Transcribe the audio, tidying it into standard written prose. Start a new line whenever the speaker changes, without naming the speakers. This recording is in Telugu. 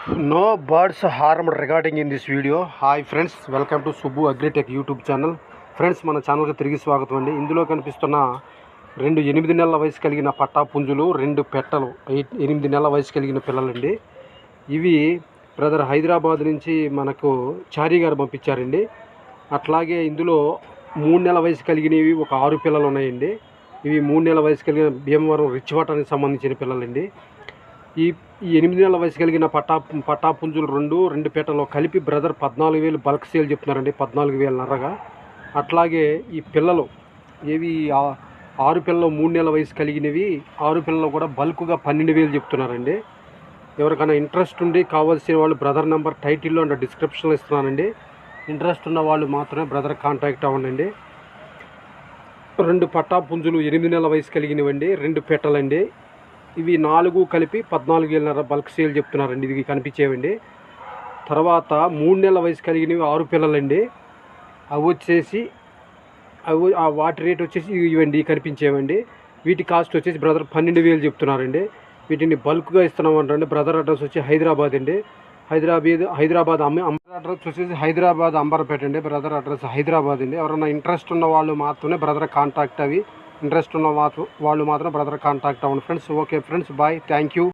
No birds harmed regarding in this video. Hi friends, welcome to Subbu Agritech YouTube channel. Friends, మన ఛానల్కి తిరిగి స్వాగతం అండి. ఇందులో కనిపిస్తున్న 8 నెలల వయసు కలిగిన పట్టా పుంజులు, 2 పెట్టలు 8 నెలల వయసు కలిగిన పిల్లలండి. ఇవి బ్రదర్ హైదరాబాద్ నుంచి మనకు చారీ గారు పంపించారండి. అట్లాగే ఇందులో 3 నెలల వయసు కలిగినవి ఒక 6 పిల్లలు ఉన్నాయండి. ఇవి 3 నెలల వయసు కలిగిన భీమవరం రిచ్ వాటానికి సంబంధించిన పిల్లలండి. ఈ 8 నెలల వయసు కలిగిన పట్టా పుంజులు 2 పెట్టలో కలిపి బ్రదర్ 14,000 బల్క్ సేల్ చెప్తున్నారండి. 14,500గా. అట్లాగే ఈ పిల్లలు ఏవి 6 పిల్లలు 3 నెలల వయసు కలిగినవి, 6 పిల్లలు కూడా బల్క్గా 12,000 చెప్తున్నారండి. ఎవరికైనా ఇంట్రెస్ట్ ఉండి కావాల్సిన వాళ్ళు బ్రదర్ నెంబర్ టైటిల్లో అండ్ డిస్క్రిప్షన్లో ఇస్తున్నానండి. ఇంట్రెస్ట్ ఉన్న వాళ్ళు మాత్రమే బ్రదర్ కాంటాక్ట్ అవ్వండి. 2 పట్టా పుంజులు 8 నెలల వయసు కలిగినవండి, 2 పెట్టలండి. ఇవి 4 కలిపి 14,500 బల్క్ సేల్ చెప్తున్నారండి. ఇది కనిపించేవండి. తర్వాత 3 నెలల వయసు కలిగినవి 6 పిల్లలండి. అవి వచ్చేసి వాటి రేట్ వచ్చేసి ఇవ్వండి కనిపించేవండి. వీటి కాస్ట్ వచ్చేసి బ్రదర్ 12,000 చెప్తున్నారండి. వీటిని బల్క్గా ఇస్తున్నామంటండి. బ్రదర్ అడ్రస్ వచ్చి హైదరాబాద్ అండి. హైదరాబాద్ అడ్రస్ వచ్చేసి హైదరాబాద్ అంబర్పేట అండి. బ్రదర్ అడ్రస్ హైదరాబాద్ అండి. ఎవరైనా ఇంట్రెస్ట్ ఉన్న వాళ్ళు మాత్రమే బ్రదర్ కాంటాక్ట్ అవి. ఇంట్రెస్ట్ ఉన్న వాళ్ళు మాత్రం బ్రదర్ కాంటాక్ట్ అవ్వండి friends. Okay friends, bye, thank you.